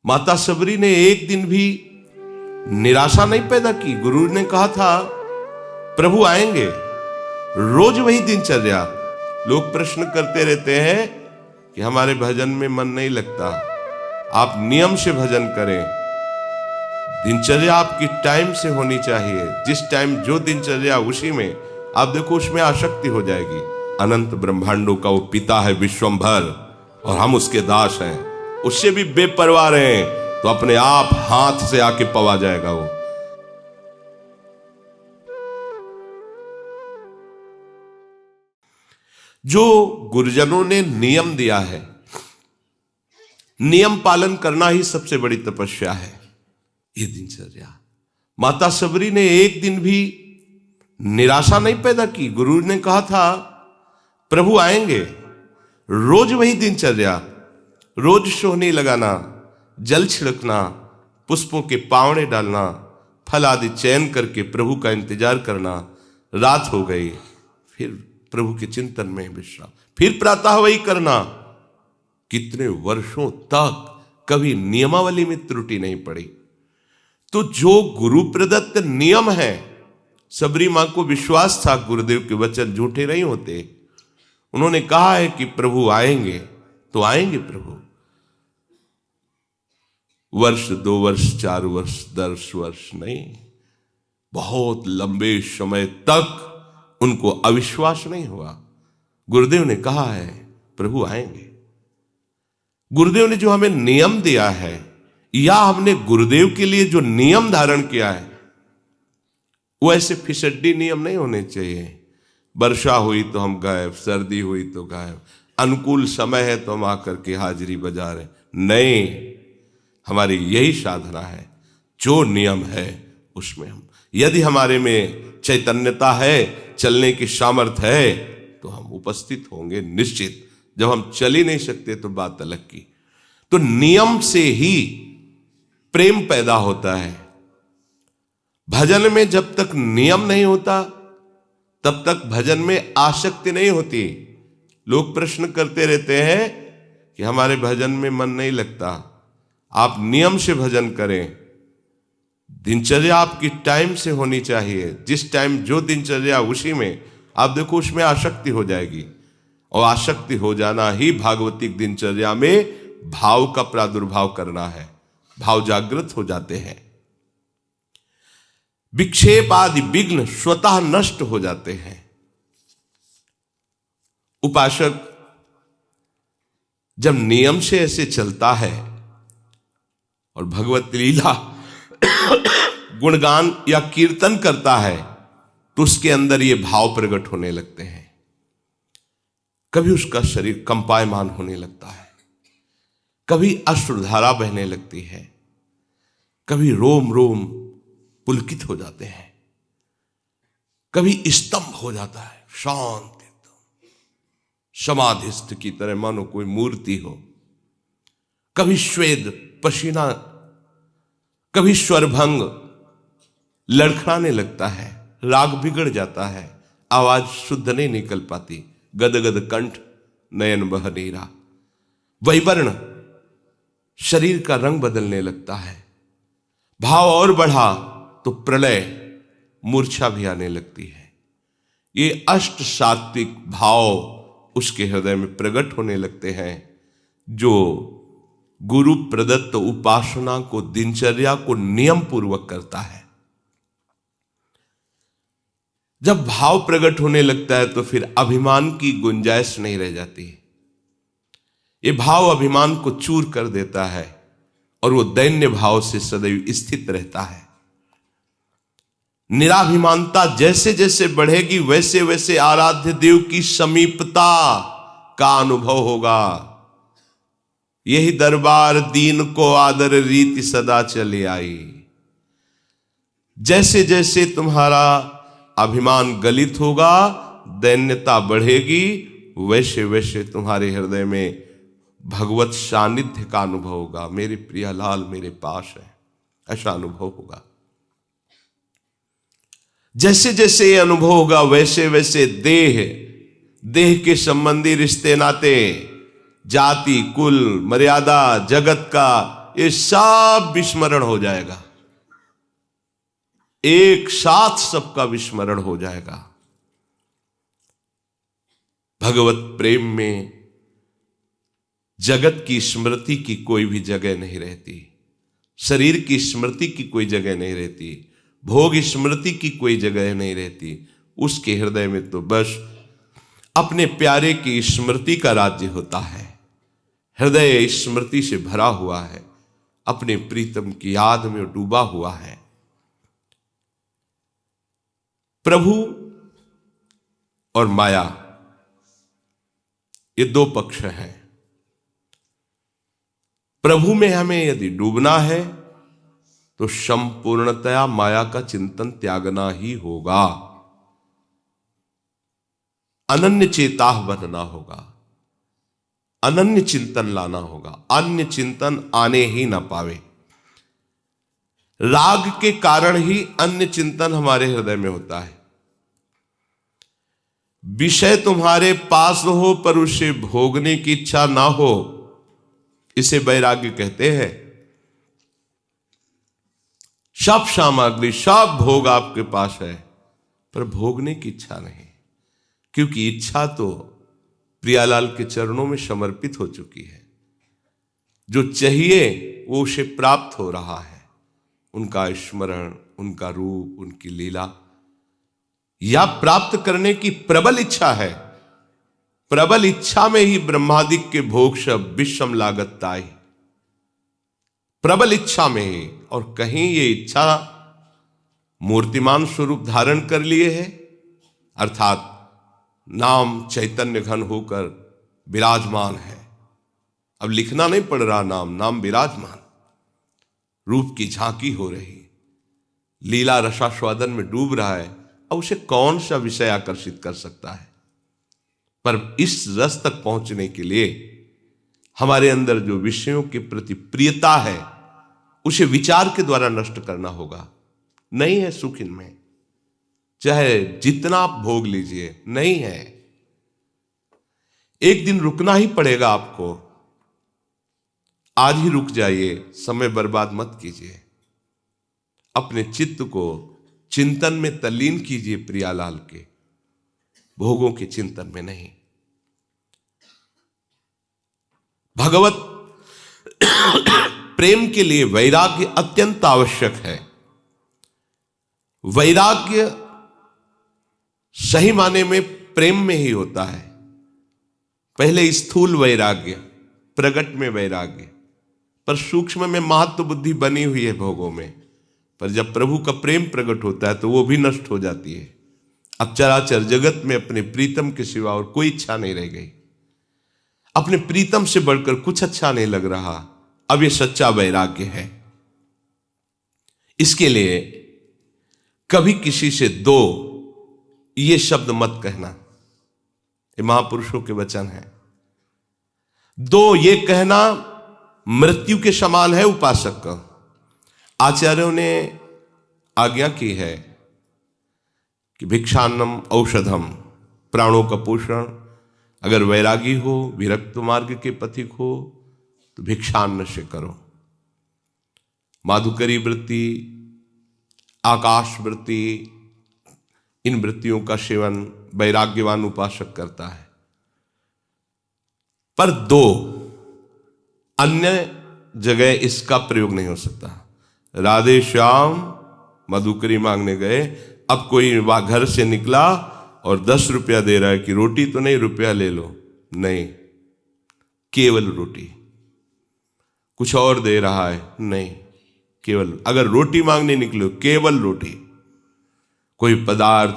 माता सबरी ने एक दिन भी निराशा नहीं पैदा की। गुरु ने कहा था प्रभु आएंगे, रोज वही दिनचर्या। लोग प्रश्न करते रहते हैं कि हमारे भजन में मन नहीं लगता। आप नियम से भजन करें, दिनचर्या आपकी टाइम से होनी चाहिए। जिस टाइम जो दिनचर्या उसी में, आप देखो उसमें आसक्ति हो जाएगी। अनंत ब्रह्मांडों का वो पिता है विश्वंभर, और हम उसके दास हैं। उससे भी बेपरवाह रहें तो अपने आप हाथ से आके पवा जाएगा वो। जो गुरुजनों ने नियम दिया है, नियम पालन करना ही सबसे बड़ी तपस्या है। ये दिनचर्या, माता सबरी ने एक दिन भी निराशा नहीं पैदा की। गुरु ने कहा था प्रभु आएंगे, रोज वही दिनचर्या। रोज सोहनी लगाना, जल छिड़कना, पुष्पों के पावड़े डालना, फल आदि चयन करके प्रभु का इंतजार करना। रात हो गई, फिर प्रभु के चिंतन में विश्राम, फिर प्रातः वही करना। कितने वर्षों तक कभी नियमावली में त्रुटि नहीं पड़ी। तो जो गुरु प्रदत्त नियम है, सबरी मां को विश्वास था गुरुदेव के वचन झूठे नहीं होते। उन्होंने कहा है कि प्रभु आएंगे तो आएंगे प्रभु। वर्ष, 2 वर्ष, 4 वर्ष, 10 वर्ष नहीं, बहुत लंबे समय तक उनको अविश्वास नहीं हुआ। गुरुदेव ने कहा है प्रभु आएंगे। गुरुदेव ने जो हमें नियम दिया है, या हमने गुरुदेव के लिए जो नियम धारण किया है, वो ऐसे फिसड्डी नियम नहीं होने चाहिए। वर्षा हुई तो हम गायब, सर्दी हुई तो गायब, अनुकूल समय है तो हम आकर के हाजिरी बजा रहे। नहीं, हमारी यही साधना है। जो नियम है उसमें हम, यदि हमारे में चैतन्यता है, चलने की सामर्थ्य है, तो हम उपस्थित होंगे निश्चित। जब हम चल ही नहीं सकते तो बात अलग की। तो नियम से ही प्रेम पैदा होता है। भजन में जब तक नियम नहीं होता, तब तक भजन में आसक्ति नहीं होती। लोग प्रश्न करते रहते हैं कि हमारे भजन में मन नहीं लगता। आप नियम से भजन करें, दिनचर्या आपकी टाइम से होनी चाहिए। जिस टाइम जो दिनचर्या उसी में, आप देखो उसमें आसक्ति हो जाएगी। और आसक्ति हो जाना ही भागवतिक दिनचर्या में भाव का प्रादुर्भाव करना है। भाव जागृत हो जाते हैं, विक्षेप आदि विघ्न स्वतः नष्ट हो जाते हैं। उपासक जब नियम से ऐसे चलता है और भगवत लीला गुणगान या कीर्तन करता है, तो उसके अंदर ये भाव प्रकट होने लगते हैं। कभी उसका शरीर कंपायमान होने लगता है, कभी अश्रुधारा बहने लगती है, कभी रोम रोम पुलकित हो जाते हैं, कभी स्तंभ हो जाता है, शांत एकदम समाधिस्थ की तरह मानो कोई मूर्ति हो। कभी श्वेत पसीना, कभी स्वरभंग लड़खड़ाने लगता है, राग बिगड़ जाता है, आवाज शुद्ध नहीं निकल पाती, गदगद कंठ, नयन बह नीरा, वैवर्ण, शरीर का रंग बदलने लगता है। भाव और बढ़ा तो प्रलय, मूर्छा भी आने लगती है। ये अष्ट सात्विक भाव उसके हृदय में प्रकट होने लगते हैं, जो गुरु प्रदत्त उपासना को, दिनचर्या को नियम पूर्वक करता है। जब भाव प्रकट होने लगता है तो फिर अभिमान की गुंजाइश नहीं रह जाती। ये भाव अभिमान को चूर कर देता है और वो दैन्य भाव से सदैव स्थित रहता है। निराभिमानता जैसे जैसे बढ़ेगी, वैसे वैसे आराध्य देव की समीपता का अनुभव होगा। यही दरबार दीन को आदर रीति सदा चली आई। जैसे जैसे तुम्हारा अभिमान गलित होगा, दैन्यता बढ़ेगी, वैसे वैसे तुम्हारे हृदय में भगवत सानिध्य का अनुभव होगा। मेरे प्रिय लाल मेरे पास है, ऐसा अनुभव होगा। जैसे जैसे ये अनुभव होगा, वैसे वैसे देह के संबंधी रिश्ते नाते, जाति, कुल, मर्यादा, जगत का ये सब विस्मरण हो जाएगा, एक साथ सबका विस्मरण हो जाएगा। भगवत प्रेम में जगत की स्मृति की कोई भी जगह नहीं रहती, शरीर की स्मृति की कोई जगह नहीं रहती, भोग स्मृति की कोई जगह नहीं रहती। उसके हृदय में तो बस अपने प्यारे की स्मृति का राज्य होता है। हृदय स्मृति से भरा हुआ है, अपने प्रीतम की याद में डूबा हुआ है। प्रभु और माया ये दो पक्ष हैं। प्रभु में हमें यदि डूबना है तो संपूर्णतया माया का चिंतन त्यागना ही होगा, अनन्य चेताह बनना होगा, अनन्य चिंतन लाना होगा। अन्य चिंतन आने ही ना पावे। राग के कारण ही अन्य चिंतन हमारे हृदय में होता है। विषय तुम्हारे पास हो पर उसे भोगने की इच्छा ना हो, इसे वैराग्य कहते हैं। सब सामग्री, सब भोग आपके पास है पर भोगने की इच्छा नहीं, क्योंकि इच्छा तो प्रियालाल के चरणों में समर्पित हो चुकी है। जो चाहिए वो उसे प्राप्त हो रहा है। उनका स्मरण, उनका रूप, उनकी लीला, या प्राप्त करने की प्रबल इच्छा है। प्रबल इच्छा में ही ब्रह्मादिक के भोग सब विषम लागत ताई, प्रबल इच्छा में ही। और कहीं ये इच्छा मूर्तिमान स्वरूप धारण कर लिए है, अर्थात नाम चैतन्य घन होकर विराजमान है। अब लिखना नहीं पड़ रहा, नाम विराजमान, रूप की झांकी हो रही, लीला रसास्वादन में डूब रहा है। अब उसे कौन सा विषय आकर्षित कर सकता है? पर इस रस तक पहुंचने के लिए हमारे अंदर जो विषयों के प्रति प्रियता है उसे विचार के द्वारा नष्ट करना होगा। नहीं है सुख इनमें, चाहे जितना आप भोग लीजिए, नहीं है। एक दिन रुकना ही पड़ेगा आपको। आज ही रुक जाइए, समय बर्बाद मत कीजिए। अपने चित्त को चिंतन में तल्लीन कीजिए, प्रियालाल के, भोगों के चिंतन में नहीं। भगवत प्रेम के लिए वैराग्य अत्यंत आवश्यक है। वैराग्य सही माने में प्रेम में ही होता है। पहले स्थूल वैराग्य, प्रगट में वैराग्य, पर सूक्ष्म में महत्व बुद्धि बनी हुई है भोगों में। पर जब प्रभु का प्रेम प्रकट होता है तो वो भी नष्ट हो जाती है। अब चराचर जगत में अपने प्रीतम के सिवा और कोई इच्छा नहीं रह गई। अपने प्रीतम से बढ़कर कुछ अच्छा नहीं लग रहा। अब ये सच्चा वैराग्य है। इसके लिए कभी किसी से दो ये शब्द मत कहना। ये महापुरुषों के वचन है। दो ये कहना मृत्यु के समान है उपासक का। आचार्यों ने आज्ञा की है कि भिक्षान्नम औषधम, प्राणों का पोषण। अगर वैरागी हो, विरक्त मार्ग के पथिक हो तो भिक्षान्न से करो। माधुकरी वृत्ति, आकाश वृत्ति, इन वृत्तियों का सेवन वैराग्यवान उपासक करता है। पर दो अन्य जगह इसका प्रयोग नहीं हो सकता। राधे श्याम मधुकरी मांगने गए, अब कोई घर से निकला और 10 रुपया दे रहा है कि रोटी तो नहीं, रुपया ले लो, नहीं, केवल रोटी। कुछ और दे रहा है, नहीं, केवल। अगर रोटी मांगने निकलो, केवल रोटी। कोई पदार्थ,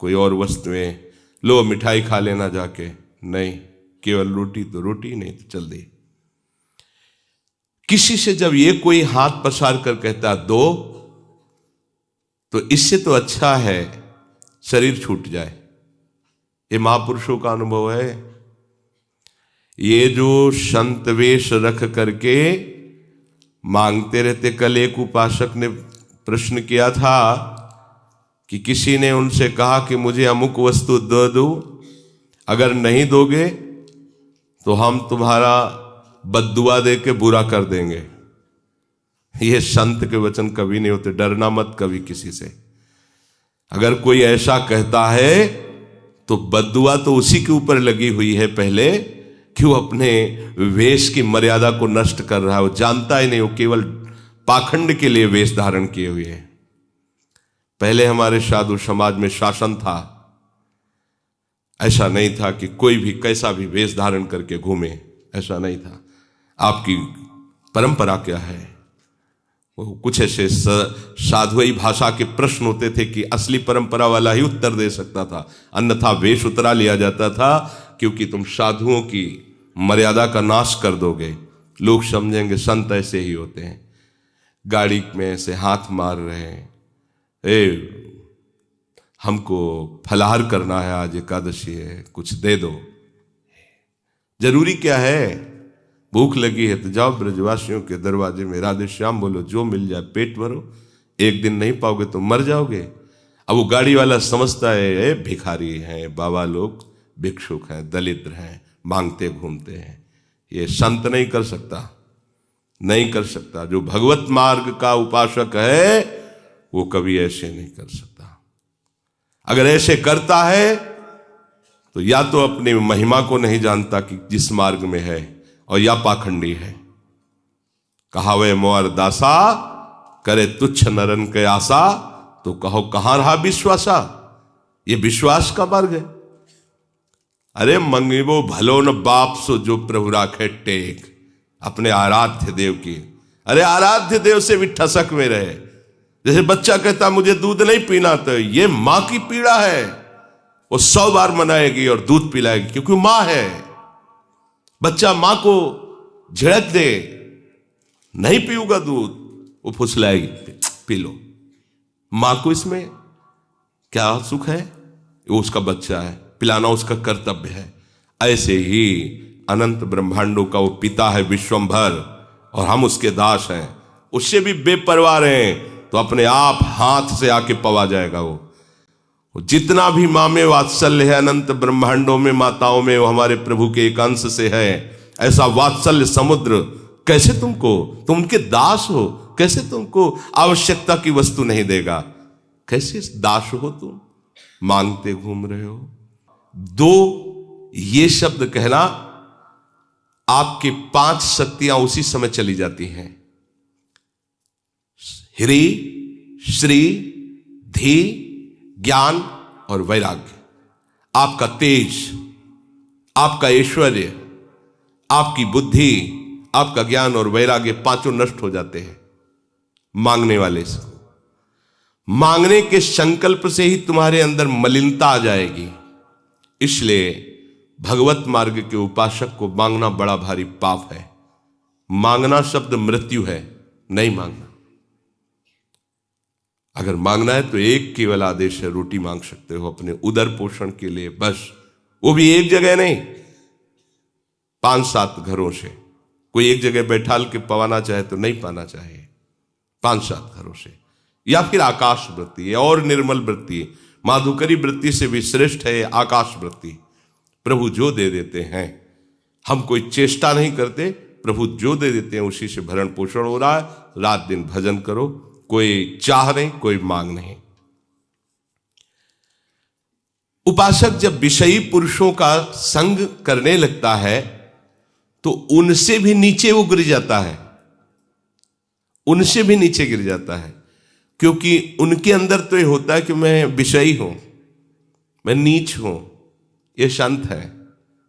कोई और वस्तुएं, लो मिठाई खा लेना जाके, नहीं, केवल रोटी तो रोटी, नहीं तो चल दे। किसी से जब ये कोई हाथ पसार कर कहता दो, तो इससे तो अच्छा है शरीर छूट जाए। ये महापुरुषों का अनुभव है। ये जो संत वेश रख करके मांगते रहते। कल एक उपासक ने प्रश्न किया था कि किसी ने उनसे कहा कि मुझे अमुक वस्तु दे दो, अगर नहीं दोगे तो हम तुम्हारा बद्दुआ दे के बुरा कर देंगे। ये संत के वचन कभी नहीं होते। डरना मत कभी किसी से। अगर कोई ऐसा कहता है तो बद्दुआ तो उसी के ऊपर लगी हुई है पहले, क्यों अपने वेश की मर्यादा को नष्ट कर रहा है। वो जानता ही नहीं, वो केवल पाखंड के लिए वेश धारण किए हुए है। पहले हमारे साधु समाज में शासन था, ऐसा नहीं था कि कोई भी कैसा भी वेश धारण करके घूमे, ऐसा नहीं था। आपकी परंपरा क्या है? वो कुछ ऐसे साधुई भाषा के प्रश्न होते थे कि असली परंपरा वाला ही उत्तर दे सकता था, अन्यथा वेश उतरा लिया जाता था, क्योंकि तुम साधुओं की मर्यादा का नाश कर दोगे, लोग समझेंगे संत ऐसे ही होते हैं। गाड़ी में ऐसे हाथ मार रहे हैं, हमको फलाहार करना है, आज एकादशी है, कुछ दे दो। जरूरी क्या है? भूख लगी है तो जाओ ब्रजवासियों के दरवाजे में राधे श्याम बोलो, जो मिल जाए पेट भरो। एक दिन नहीं पाओगे तो मर जाओगे। अब वो गाड़ी वाला समझता है भिखारी हैं, बाबा लोग भिक्षुक हैं, दलित हैं, मांगते घूमते हैं। ये संत नहीं कर सकता, नहीं कर सकता। जो भगवत मार्ग का उपासक है वो कभी ऐसे नहीं कर सकता। अगर ऐसे करता है तो या तो अपनी महिमा को नहीं जानता कि जिस मार्ग में है, और या पाखंडी है। कहावे मोर दासा, करे तुच्छ नरन के आशा, तो कहो कहां रहा विश्वासा। ये विश्वास का मार्ग है। अरे मंगिबो भलो न बाप सो जो प्रभु राखे टेक, अपने आराध्य देव की। अरे आराध्य देव से भी ठसक में रहे। जैसे बच्चा कहता मुझे दूध नहीं पीना, तो ये मां की पीड़ा है, वो 100 बार मनाएगी और दूध पिलाएगी, क्योंकि मां है। बच्चा मां को झिड़क दे, नहीं पीऊंगा दूध, वो फुसलाएगी, पी लो। मां को इसमें क्या सुख है? वो उसका बच्चा है, पिलाना उसका कर्तव्य है। ऐसे ही अनंत ब्रह्मांडों का वो पिता है विश्वंभर, और हम उसके दास हैं। उससे भी बेपरवाह हैं तो अपने आप हाथ से आके पवा जाएगा। वो जितना भी माँ में वात्सल्य है अनंत ब्रह्मांडों में, माताओं में, वो हमारे प्रभु के एक अंश से है। ऐसा वात्सल्य समुद्र कैसे तुम उनके दास हो, कैसे तुमको आवश्यकता की वस्तु नहीं देगा? कैसे दास हो तुम, मांगते घूम रहे हो? 2 ये शब्द कहना, आपकी 5 शक्तियां उसी समय चली जाती हैं। ह्री, श्री, धी, ज्ञान और वैराग्य। आपका तेज, आपका ऐश्वर्य, आपकी बुद्धि, आपका ज्ञान और वैराग्य, 5 नष्ट हो जाते हैं मांगने वाले से। मांगने के संकल्प से ही तुम्हारे अंदर मलिनता आ जाएगी। इसलिए भगवत मार्ग के उपासक को मांगना बड़ा भारी पाप है। मांगना शब्द मृत्यु है, नहीं मांगना। अगर मांगना है तो एक केवल आदेश है, रोटी मांग सकते हो अपने उदर पोषण के लिए, बस। वो भी एक जगह नहीं, 5-7 घरों से। कोई एक जगह बैठाल के पवाना चाहे तो नहीं पाना चाहिए, 5-7 घरों से। या फिर आकाश वृत्ति है और निर्मल वृत्ति, माधुकरी वृत्ति से भी श्रेष्ठ है आकाश वृत्ति। प्रभु जो दे देते हैं, हम कोई चेष्टा नहीं करते, प्रभु जो दे देते हैं उसी से भरण पोषण हो रहा है। रात दिन भजन करो, कोई चाह नहीं, कोई मांग नहीं। उपासक जब विषयी पुरुषों का संग करने लगता है तो उनसे भी नीचे वो गिर जाता है, उनसे भी नीचे गिर जाता है। क्योंकि उनके अंदर तो ये होता है कि मैं विषयी हूं, मैं नीच हूं, ये शांत है,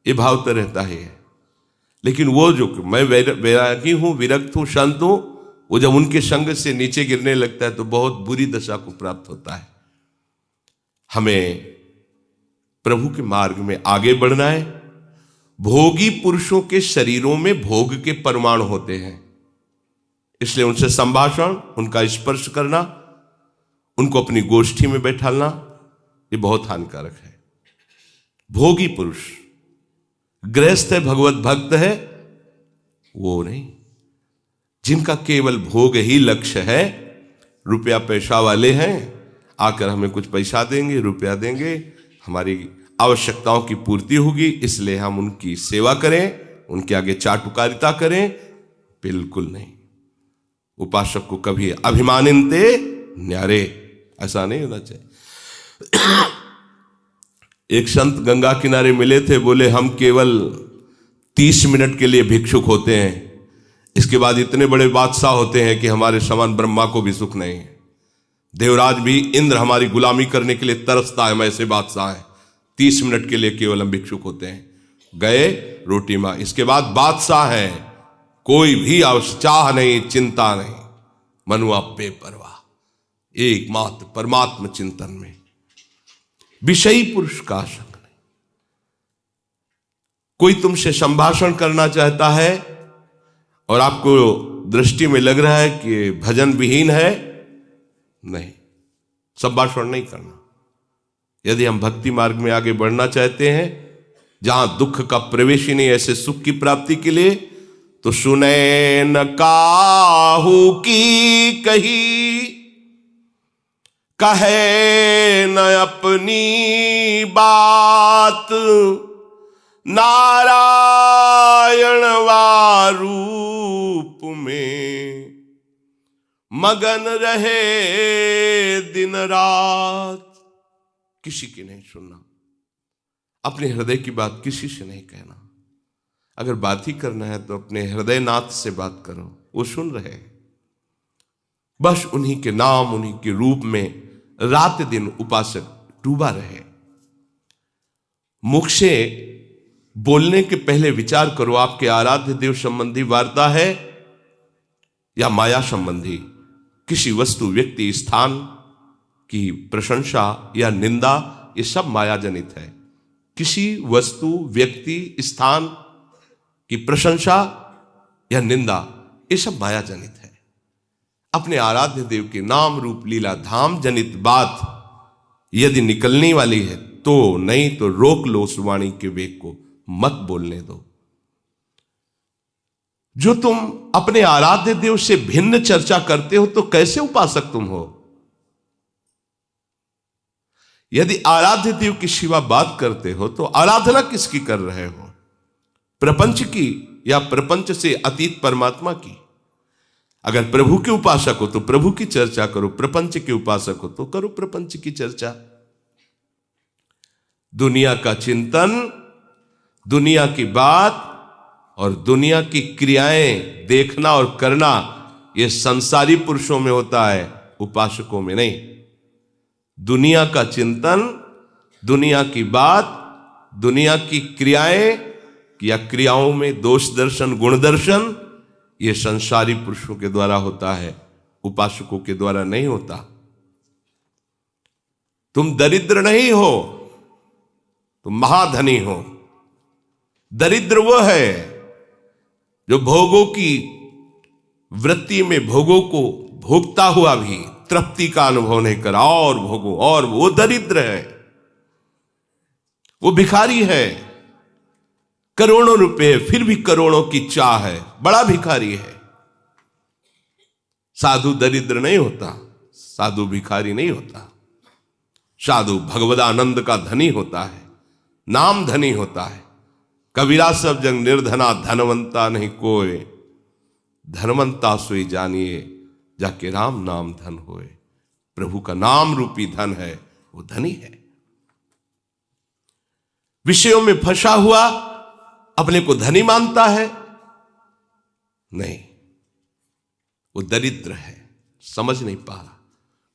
ये भाव तो रहता ही है। लेकिन वो जो मैं वैरागी हूं, विरक्त हूं, शांत हूं, वो जब उनके संग से नीचे गिरने लगता है तो बहुत बुरी दशा को प्राप्त होता है। हमें प्रभु के मार्ग में आगे बढ़ना है। भोगी पुरुषों के शरीरों में भोग के परमाणु होते हैं, इसलिए उनसे संभाषण, उनका स्पर्श करना, उनको अपनी गोष्ठी में बैठालना, ये बहुत हानिकारक है। भोगी पुरुष, गृहस्थ है, भगवत भक्त है, वो नहीं। जिनका केवल भोग ही लक्ष्य है, रुपया पैसा वाले हैं, आकर हमें कुछ पैसा देंगे, रुपया देंगे, हमारी आवश्यकताओं की पूर्ति होगी, इसलिए हम उनकी सेवा करें, उनके आगे चाटुकारिता करें, बिल्कुल नहीं। उपासक को कभी अभिमानिनते न्यारे, ऐसा नहीं होना चाहिए। एक संत गंगा किनारे मिले थे, बोले हम केवल 30 मिनट के लिए भिक्षुक होते हैं, इसके बाद इतने बड़े बादशाह होते हैं कि हमारे समान ब्रह्मा को भी सुख नहीं है। देवराज भी इंद्र हमारी गुलामी करने के लिए तरसता है, हम ऐसे बादशाह हैं। 30 मिनट के लिए केवल हम भिक्षुक होते हैं, गए रोटी मां, इसके बाद बादशाह है, कोई भी चाह नहीं, चिंता नहीं, मनुआ बेपरवाह, एकमात्र परमात्म चिंतन में, विषयी पुरुष का आसंग नहीं। कोई तुमसे संभाषण करना चाहता है और आपको दृष्टि में लग रहा है कि भजन विहीन है, नहीं, संभाषण नहीं करना। यदि हम भक्ति मार्ग में आगे बढ़ना चाहते हैं, जहां दुख का प्रवेश ही नहीं, ऐसे सुख की प्राप्ति के लिए, तो सुने न काहू की कही, कहे न अपनी बात, नारायण वारूप में मगन रहे दिन रात। किसी की नहीं सुनना, अपने हृदय की बात किसी से नहीं कहना। अगर बात ही करना है तो अपने हृदयनाथ से बात करो, वो सुन रहे। बस उन्हीं के नाम, उन्हीं के रूप में रात दिन उपासक डूबा रहे। मुख से बोलने के पहले विचार करो, आपके आराध्य देव संबंधी वार्ता है या माया संबंधी, किसी वस्तु, व्यक्ति, स्थान की प्रशंसा या निंदा, ये सब माया जनित है। किसी वस्तु, व्यक्ति, स्थान की प्रशंसा या निंदा, ये सब माया जनित है। अपने आराध्य देव के नाम रूप लीला धाम जनित बात यदि निकलने वाली है तो, नहीं तो रोक लो उस वाणी के वेग को, मत बोलने दो। जो तुम अपने आराध्य देव से भिन्न चर्चा करते हो तो कैसे उपासक तुम हो? यदि आराध्य देव की शिवा बात करते हो तो आराधना किसकी कर रहे हो? प्रपंच की या प्रपंच से अतीत परमात्मा की? अगर प्रभु के उपासक हो तो प्रभु की चर्चा करो, प्रपंच के उपासक हो तो करो प्रपंच की चर्चा। दुनिया का चिंतन, दुनिया की बात और दुनिया की क्रियाएं देखना और करना, यह संसारी पुरुषों में होता है, उपासकों में नहीं। दुनिया का चिंतन, दुनिया की बात, दुनिया की क्रियाएं या क्रियाओं में दोष दर्शन, गुण दर्शन, यह संसारी पुरुषों के द्वारा होता है, उपासकों के द्वारा नहीं होता। तुम दरिद्र नहीं हो, तुम महाधनी हो। दरिद्र वो है जो भोगों की वृत्ति में भोगों को भोगता हुआ भी तृप्ति का अनुभव नहीं करा, और भोगो, और वो दरिद्र है, वो भिखारी है। करोड़ों रुपए फिर भी करोड़ों की चाह है, बड़ा भिखारी है। साधु दरिद्र नहीं होता, साधु भिखारी नहीं होता। साधु भगवदानंद का धनी होता है, नाम धनी होता है। कबीरा सब जंग निर्धना, धनवंता नहीं कोय, धनवंता सोई जानिए, जाके राम नाम धन होए। प्रभु का नाम रूपी धन है, वो धनी है। विषयों में फंसा हुआ अपने को धनी मानता है, नहीं, वो दरिद्र है, समझ नहीं पा रहा।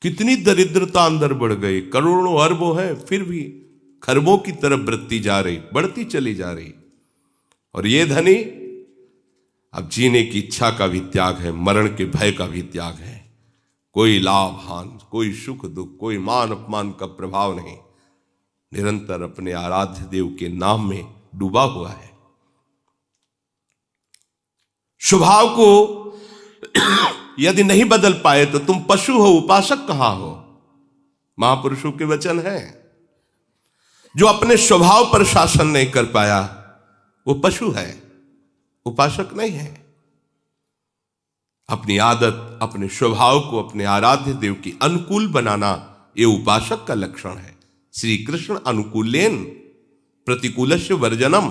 कितनी दरिद्रता अंदर बढ़ गई, करोड़ों अरबों है, फिर भी खरबों की तरफ बढ़ती जा रही, बढ़ती चली जा रही। और ये धनी अब जीने की इच्छा का भी त्याग है, मरण के भय का भी त्याग है। कोई लाभ हान, कोई सुख दुख, कोई मान अपमान का प्रभाव नहीं, निरंतर अपने आराध्य देव के नाम में डूबा हुआ है। स्वभाव को यदि नहीं बदल पाए तो तुम पशु हो, उपासक कहां हो? महापुरुषों के वचन है, जो अपने स्वभाव पर शासन नहीं कर पाया वो पशु है, उपासक नहीं है। अपनी आदत, अपने स्वभाव को अपने आराध्य देव की अनुकूल बनाना, ये उपासक का लक्षण है। श्री कृष्ण अनुकूलेन प्रतिकूलस्य वर्जनम।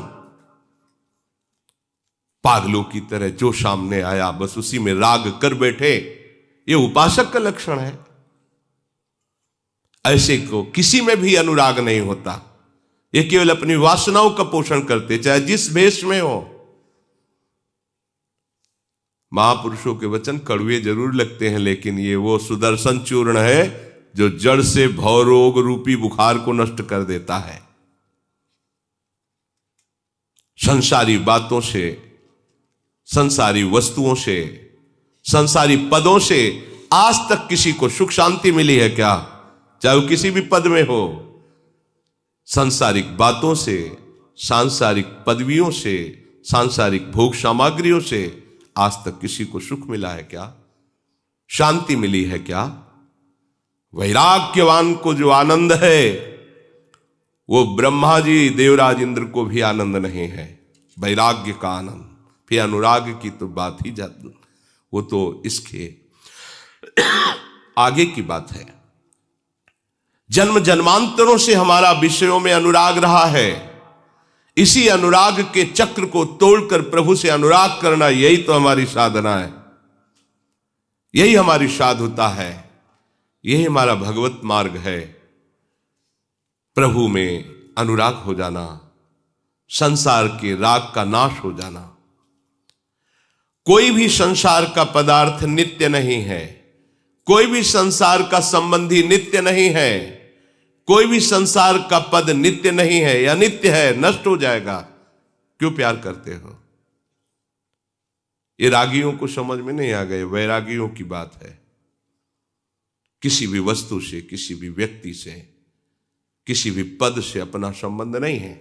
पागलों की तरह जो सामने आया बस उसी में राग कर बैठे, ये उपासक का लक्षण है। ऐसे को किसी में भी अनुराग नहीं होता, ये केवल अपनी वासनाओं का पोषण करते, चाहे जिस भेष में हो। महापुरुषों के वचन कड़वे जरूर लगते हैं, लेकिन ये वो सुदर्शन चूर्ण है जो जड़ से भवरोग रूपी बुखार को नष्ट कर देता है। संसारी बातों से, संसारी वस्तुओं से, संसारी पदों से आज तक किसी को सुख शांति मिली है क्या? चाहे वो किसी भी पद में हो। सांसारिक बातों से, सांसारिक पदवियों से, सांसारिक भोग सामग्रियों से आज तक किसी को सुख मिला है क्या? शांति मिली है क्या? वैराग्यवान को जो आनंद है वो ब्रह्मा जी देवराज इंद्र को भी आनंद नहीं है, वैराग्य का आनंद। फिर अनुराग की तो बात ही जाती, वो तो इसके आगे की बात है। जन्म जन्मांतरों से हमारा विषयों में अनुराग रहा है, इसी अनुराग के चक्र को तोड़कर प्रभु से अनुराग करना, यही तो हमारी साधना है, यही हमारी साधुता है, यही हमारा भगवत मार्ग है। प्रभु में अनुराग हो जाना, संसार के राग का नाश हो जाना। कोई भी संसार का पदार्थ नित्य नहीं है, कोई भी संसार का संबंधी नित्य नहीं है, कोई भी संसार का पद नित्य नहीं है, या नित्य है, नष्ट हो जाएगा। क्यों प्यार करते हो? ये रागियों को समझ में नहीं आ गए, वैरागियों की बात है। किसी भी वस्तु से, किसी भी व्यक्ति से, किसी भी पद से अपना संबंध नहीं है,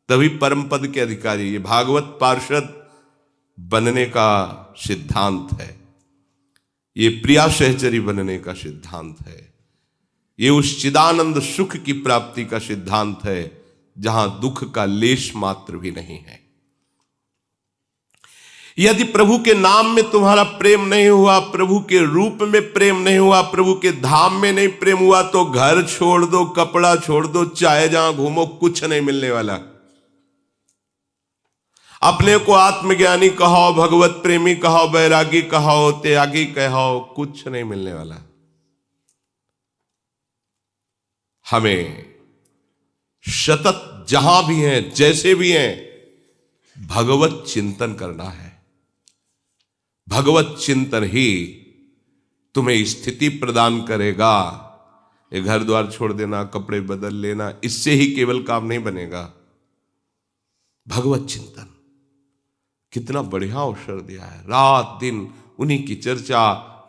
तभी परम पद के अधिकारी। ये भागवत पार्षद बनने का सिद्धांत है, ये प्रिया सहचरी बनने का सिद्धांत है, ये उस चिदानंद सुख की प्राप्ति का सिद्धांत है जहां दुख का लेश मात्र भी नहीं है। यदि प्रभु के नाम में तुम्हारा प्रेम नहीं हुआ, प्रभु के रूप में प्रेम नहीं हुआ, प्रभु के धाम में नहीं प्रेम हुआ, तो घर छोड़ दो, कपड़ा छोड़ दो, चाहे जहां घूमो, कुछ नहीं मिलने वाला। अपने को आत्मज्ञानी कहो, भगवत प्रेमी कहो, बैरागी कहो, त्यागी कहो, कुछ नहीं मिलने वाला। हमें सतत जहां भी हैं, जैसे भी हैं, भगवत चिंतन करना है। भगवत चिंतन ही तुम्हें स्थिति प्रदान करेगा। ये घर द्वार छोड़ देना, कपड़े बदल लेना, इससे ही केवल काम नहीं बनेगा। भगवत चिंतन कितना बढ़िया अवसर दिया है, रात दिन उन्हीं की चर्चा,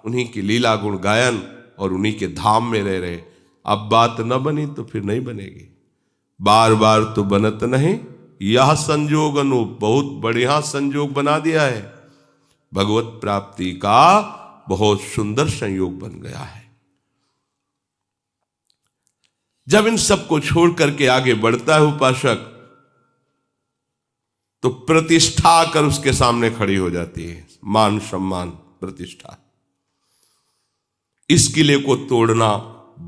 उन्हीं की लीला गुण गायन और उन्हीं के धाम में रह रहे। अब बात न बनी तो फिर नहीं बनेगी, बार बार तो बनत नहीं, यह संजोग अनु बहुत बढ़िया संजोग बना दिया है। भगवत प्राप्ति का बहुत सुंदर संयोग बन गया है। जब इन सबको छोड़ करके आगे बढ़ता है उपासक, तो प्रतिष्ठा कर उसके सामने खड़ी हो जाती है, मान सम्मान प्रतिष्ठा। इस किले को तोड़ना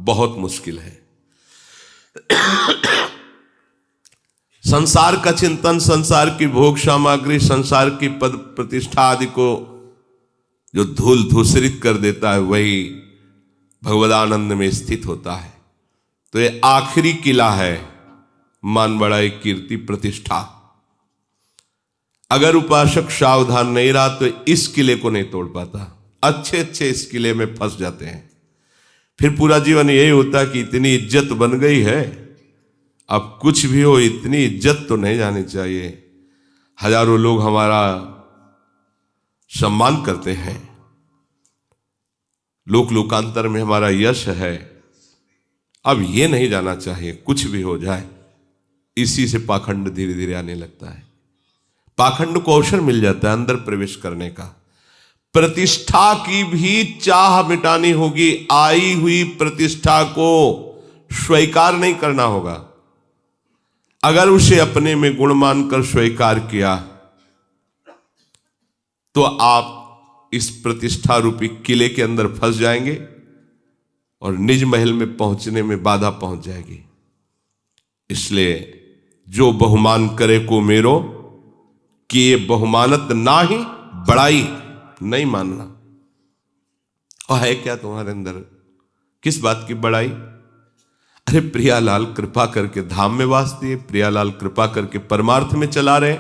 बहुत मुश्किल है। संसार का चिंतन, संसार की भोग सामग्री, संसार की पद प्रतिष्ठा आदि को जो धूल धूसरित कर देता है, वही भगवदानंद में स्थित होता है। तो ये आखिरी किला है, मान बढ़ाई कीर्ति प्रतिष्ठा। अगर उपासक सावधान नहीं रहा तो इस किले को नहीं तोड़ पाता। अच्छे अच्छे इस किले में फंस जाते हैं, फिर पूरा जीवन यही होता कि इतनी इज्जत बन गई है, अब कुछ भी हो इतनी इज्जत तो नहीं जानी चाहिए। हजारों लोग हमारा सम्मान करते हैं, लोक लोकांतर में हमारा यश है, अब ये नहीं जाना चाहिए कुछ भी हो जाए। इसी से पाखंड धीरे धीरे आने लगता है। पाखंड को अवसर मिल जाता है अंदर प्रवेश करने का। प्रतिष्ठा की भी चाह मिटानी होगी, आई हुई प्रतिष्ठा को स्वीकार नहीं करना होगा। अगर उसे अपने में गुण मानकर स्वीकार किया तो आप इस प्रतिष्ठा रूपी किले के अंदर फंस जाएंगे और निज महल में पहुंचने में बाधा पहुंच जाएगी। इसलिए जो बहुमान करे को मेरो, कि ये बहुमानत ना ही बड़ाई नहीं मानना। और है क्या तुम्हारे अंदर, किस बात की बड़ाई? अरे प्रियालाल कृपा करके धाम में वास दिए, प्रियालाल कृपा करके परमार्थ में चला रहे,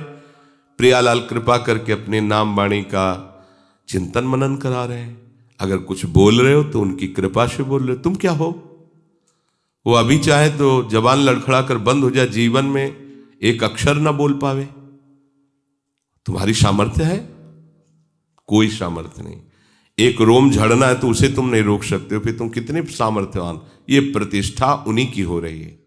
प्रियालाल कृपा करके अपने नाम वाणी का चिंतन मनन करा रहे हैं। अगर कुछ बोल रहे हो तो उनकी कृपा से बोल रहे हो। तुम क्या हो? वो अभी चाहे तो जबान लड़खड़ा कर बंद हो जाए, जीवन में एक अक्षर ना बोल पावे। तुम्हारी सामर्थ्य है? कोई सामर्थ्य नहीं। एक रोम झड़ना है तो उसे तुम नहीं रोक सकते हो, फिर तुम कितने सामर्थ्यवान। ये प्रतिष्ठा उन्हीं की हो रही है।